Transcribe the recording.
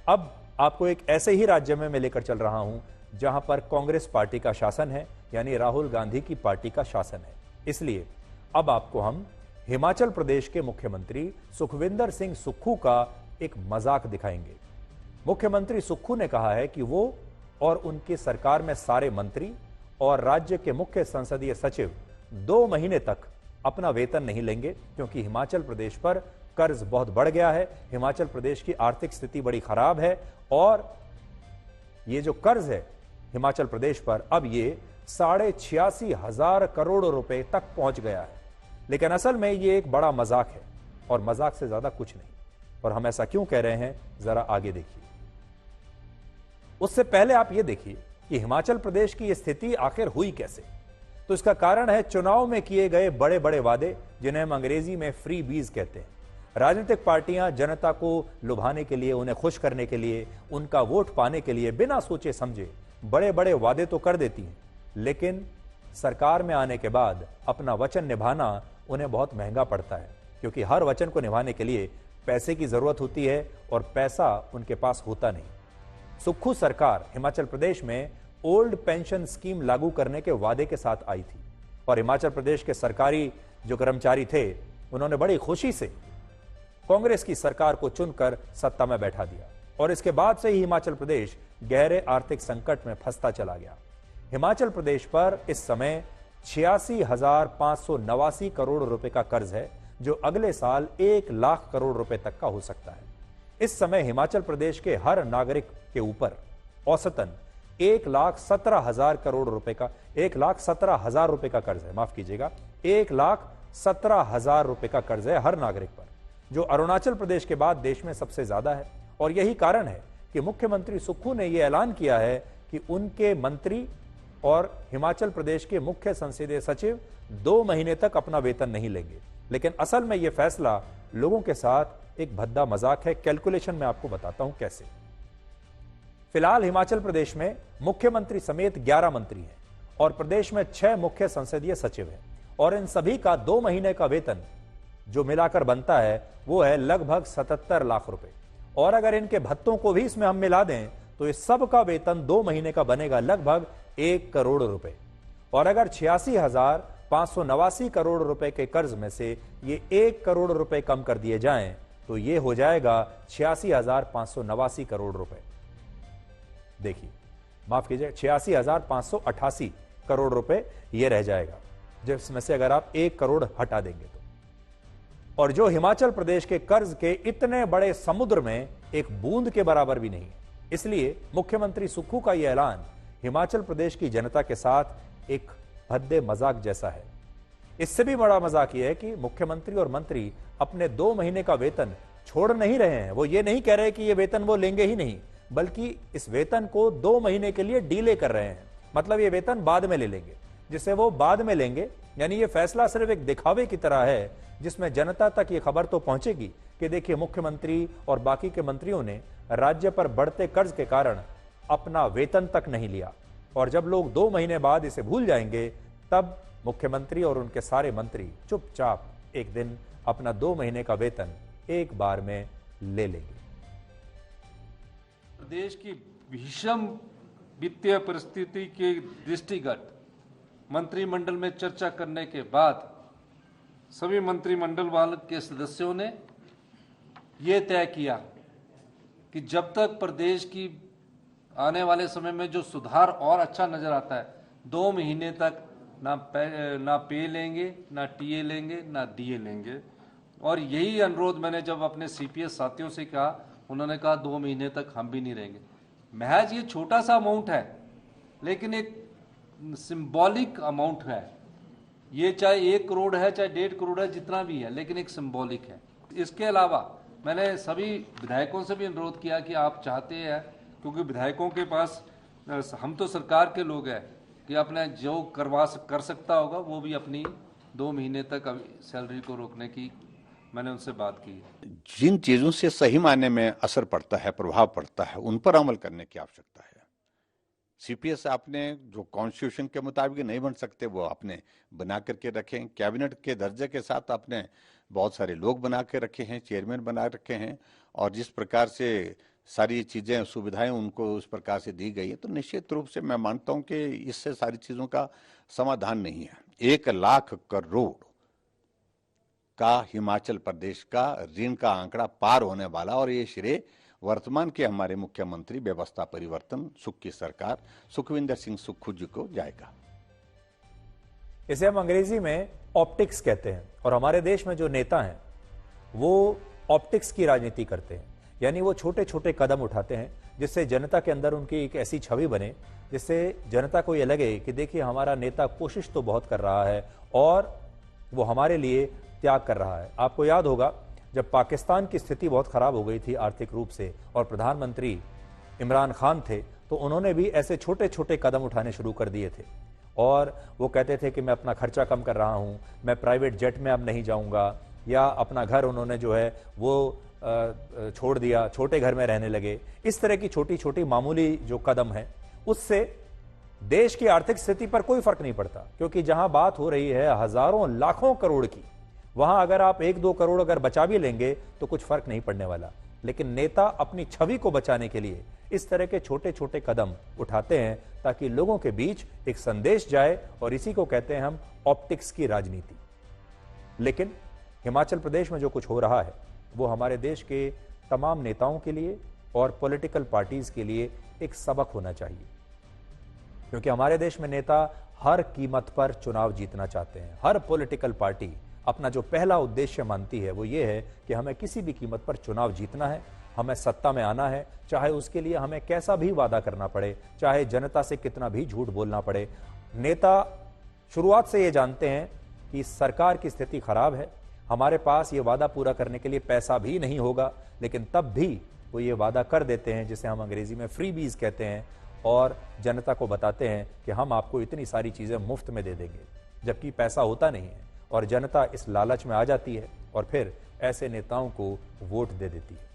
अब आपको एक ऐसे ही राज्य में मैं लेकर चल रहा हूं जहां पर कांग्रेस पार्टी का शासन है, यानी राहुल गांधी की पार्टी का शासन है। इसलिए अब आपको हम हिमाचल प्रदेश के मुख्यमंत्री सुखविंदर सिंह सुक्खू का एक मजाक दिखाएंगे। मुख्यमंत्री सुक्खू ने कहा है कि वो और उनकी सरकार में सारे मंत्री और राज्य के मुख्य संसदीय सचिव 2 महीने तक अपना वेतन नहीं लेंगे, क्योंकि हिमाचल प्रदेश पर कर्ज बहुत बढ़ गया है। हिमाचल प्रदेश की आर्थिक स्थिति बड़ी खराब है और ये जो कर्ज है हिमाचल प्रदेश पर, अब ये 86,500 करोड़ रुपए तक पहुंच गया है। लेकिन असल में ये एक बड़ा मजाक है और मजाक से ज्यादा कुछ नहीं। और हम ऐसा क्यों कह रहे हैं, जरा आगे देखिए। उससे पहले आप ये देखिए कि हिमाचल प्रदेश की स्थिति आखिर हुई कैसे। तो इसका कारण है चुनाव में किए गए बड़े बड़े वादे, जिन्हें हम अंग्रेजी में फ्री बीज कहते हैं। राजनीतिक पार्टियां जनता को लुभाने के लिए, उन्हें खुश करने के लिए, उनका वोट पाने के लिए बिना सोचे समझे बड़े बड़े वादे तो कर देती हैं, लेकिन सरकार में आने के बाद अपना वचन निभाना उन्हें बहुत महंगा पड़ता है, क्योंकि हर वचन को निभाने के लिए पैसे की जरूरत होती है और पैसा उनके पास होता नहीं। सुक्खू सरकार हिमाचल प्रदेश में ओल्ड पेंशन स्कीम लागू करने के वादे के साथ आई थी और हिमाचल प्रदेश के सरकारी जो कर्मचारी थे, उन्होंने बड़ी खुशी से कांग्रेस की सरकार को चुनकर सत्ता में बैठा दिया और इसके बाद से ही हिमाचल प्रदेश गहरे आर्थिक संकट में फंसता चला गया। हिमाचल प्रदेश पर इस समय 86,589 करोड़ रुपए का कर्ज है, जो अगले साल 1 लाख करोड़ रुपए तक का हो सकता है। इस समय हिमाचल प्रदेश के हर नागरिक के ऊपर औसतन 1,17,000 करोड़ रुपए का 1,17,000 रुपए का कर्ज है। माफ कीजिएगा, 1,17,000 रुपए का कर्ज है हर नागरिक पर, जो अरुणाचल प्रदेश के बाद देश में सबसे ज्यादा है। और यही कारण है कि मुख्यमंत्री सुक्खू ने यह ऐलान किया है कि उनके मंत्री और हिमाचल प्रदेश के मुख्य संसदीय सचिव 2 महीने तक अपना वेतन नहीं लेंगे। लेकिन असल में यह फैसला लोगों के साथ एक भद्दा मजाक है। कैलकुलेशन में आपको बताता हूं कैसे। फिलहाल हिमाचल प्रदेश में मुख्यमंत्री समेत 11 मंत्री हैं और प्रदेश में 6 मुख्य संसदीय सचिव हैं और इन सभी का 2 महीने का वेतन जो मिलाकर बनता है वो है लगभग 77 लाख रुपए। और अगर इनके भत्तों को भी इसमें हम मिला दें तो इस सब का वेतन 2 महीने का बनेगा लगभग 1 करोड़ रुपए। और अगर 86,589 करोड़ रुपए के कर्ज में से ये 1 करोड़ रुपए कम कर दिए जाएं तो ये हो जाएगा 86,589 करोड़ रुपए। देखिए, माफ कीजिए, 86,588 करोड़ रुपए ये रह जाएगा, जिसमें से अगर आप 1 करोड़ हटा देंगे तो। और जो हिमाचल प्रदेश के कर्ज के इतने बड़े समुद्र में एक बूंद के बराबर भी नहीं है। इसलिए मुख्यमंत्री सुक्खू का यह ऐलान हिमाचल प्रदेश की जनता के साथ एक भद्दे मजाक जैसा है। इससे भी बड़ा मजाक यह है कि मुख्यमंत्री और मंत्री अपने 2 महीने का वेतन छोड़ नहीं रहे हैं। वो ये नहीं कह रहे कि ये वेतन वो लेंगे ही नहीं, बल्कि इस वेतन को 2 महीने के लिए डीले कर रहे हैं। मतलब ये वेतन बाद में ले लेंगे, जिसे वो बाद में लेंगे। यानी ये फैसला सिर्फ एक दिखावे की तरह है, जिसमें जनता तक ये खबर तो पहुंचेगी कि देखिए, मुख्यमंत्री और बाकी के मंत्रियों ने राज्य पर बढ़ते कर्ज के कारण अपना वेतन तक नहीं लिया। और जब लोग 2 महीने बाद इसे भूल जाएंगे, तब मुख्यमंत्री और उनके सारे मंत्री चुपचाप एक दिन अपना 2 महीने का वेतन एक बार में ले लेंगे। प्रदेश की भीषण वित्तीय परिस्थिति के दृष्टिगत मंत्रिमंडल में चर्चा करने के बाद सभी मंत्रिमंडल वाले के सदस्यों ने ये तय किया कि जब तक प्रदेश की आने वाले समय में जो सुधार और अच्छा नजर आता है, 2 महीने तक ना पे लेंगे, ना टीए लेंगे, ना डीए लेंगे। और यही अनुरोध मैंने जब अपने सीपीएस साथियों से कहा, उन्होंने कहा 2 महीने तक हम भी नहीं रहेंगे। महज ये छोटा सा अमाउंट है, लेकिन एक सिंबॉलिक अमाउंट है। ये चाहे 1 करोड़ है, चाहे 1.5 करोड़ है, जितना भी है, लेकिन एक सिंबॉलिक है। इसके अलावा मैंने सभी विधायकों से भी अनुरोध किया कि आप चाहते हैं, क्योंकि विधायकों के पास, हम तो सरकार के लोग हैं, कि अपने जो कर सकता होगा वो भी अपनी 2 महीने तक सैलरी को रोकने की मैंने उनसे बात की। जिन चीजों से सही मायने में असर पड़ता है, प्रभाव पड़ता है, उन पर अमल करने की आवश्यकता है। सीपीएस आपने जो कॉन्स्टिट्यूशन के मुताबिक नहीं बन सकते वो आपने बना करके रखे हैं। कैबिनेट के दर्जे के साथ आपने बहुत सारे लोग बना के रखे हैं, चेयरमैन बना रखे हैं। और जिस प्रकार से सारी चीजें सुविधाएं उनको उस प्रकार से दी गई है, तो निश्चित रूप से मैं मानता हूं कि इससे सारी चीजों का समाधान नहीं है। 1 लाख करोड़ का हिमाचल प्रदेश का ऋण का आंकड़ा पार होने वाला, और ये श्रेय वर्तमान के हमारे मुख्यमंत्री व्यवस्था परिवर्तन सुख की सरकार सुखविंदर सिंह सुक्खू जी को जाएगा। इसे हम अंग्रेजी में ऑप्टिक्स कहते हैं, और हमारे देश में जो नेता हैं वो ऑप्टिक्स की राजनीति करते हैं, यानी वो छोटे छोटे कदम उठाते हैं जिससे जनता के अंदर उनकी एक ऐसी छवि बने जिससे जनता को ये लगे कि देखिए हमारा नेता कोशिश तो बहुत कर रहा है और वो हमारे लिए त्याग कर रहा है। आपको याद होगा जब पाकिस्तान की स्थिति बहुत खराब हो गई थी आर्थिक रूप से और प्रधानमंत्री इमरान खान थे, तो उन्होंने भी ऐसे छोटे छोटे कदम उठाने शुरू कर दिए थे और वो कहते थे कि मैं अपना खर्चा कम कर रहा हूं, मैं प्राइवेट जेट में अब नहीं जाऊंगा, या अपना घर उन्होंने जो है वो छोड़ दिया, छोटे घर में रहने लगे। इस तरह की छोटी छोटी मामूली जो कदम है उससे देश की आर्थिक स्थिति पर कोई फर्क नहीं पड़ता, क्योंकि जहां बात हो रही है हजारों लाखों करोड़ की, वहां अगर आप 1-2 करोड़ अगर बचा भी लेंगे तो कुछ फर्क नहीं पड़ने वाला। लेकिन नेता अपनी छवि को बचाने के लिए इस तरह के छोटे छोटे कदम उठाते हैं ताकि लोगों के बीच एक संदेश जाए, और इसी को कहते हैं हम ऑप्टिक्स की राजनीति। लेकिन हिमाचल प्रदेश में जो कुछ हो रहा है वो हमारे देश के तमाम नेताओं के लिए और पॉलिटिकल पार्टीज के लिए एक सबक होना चाहिए, क्योंकि हमारे देश में नेता हर कीमत पर चुनाव जीतना चाहते हैं। हर पॉलिटिकल पार्टी अपना जो पहला उद्देश्य मानती है वो ये है कि हमें किसी भी कीमत पर चुनाव जीतना है, हमें सत्ता में आना है, चाहे उसके लिए हमें कैसा भी वादा करना पड़े, चाहे जनता से कितना भी झूठ बोलना पड़े। नेता शुरुआत से ये जानते हैं कि सरकार की स्थिति खराब है, हमारे पास ये वादा पूरा करने के लिए पैसा भी नहीं होगा, लेकिन तब भी वो ये वादा कर देते हैं जिसे हम अंग्रेजी में फ्रीबीज कहते हैं, और जनता को बताते हैं कि हम आपको इतनी सारी चीजें मुफ्त में दे देंगे, जबकि पैसा होता नहीं है। और जनता इस लालच में आ जाती है और फिर ऐसे नेताओं को वोट दे देती है।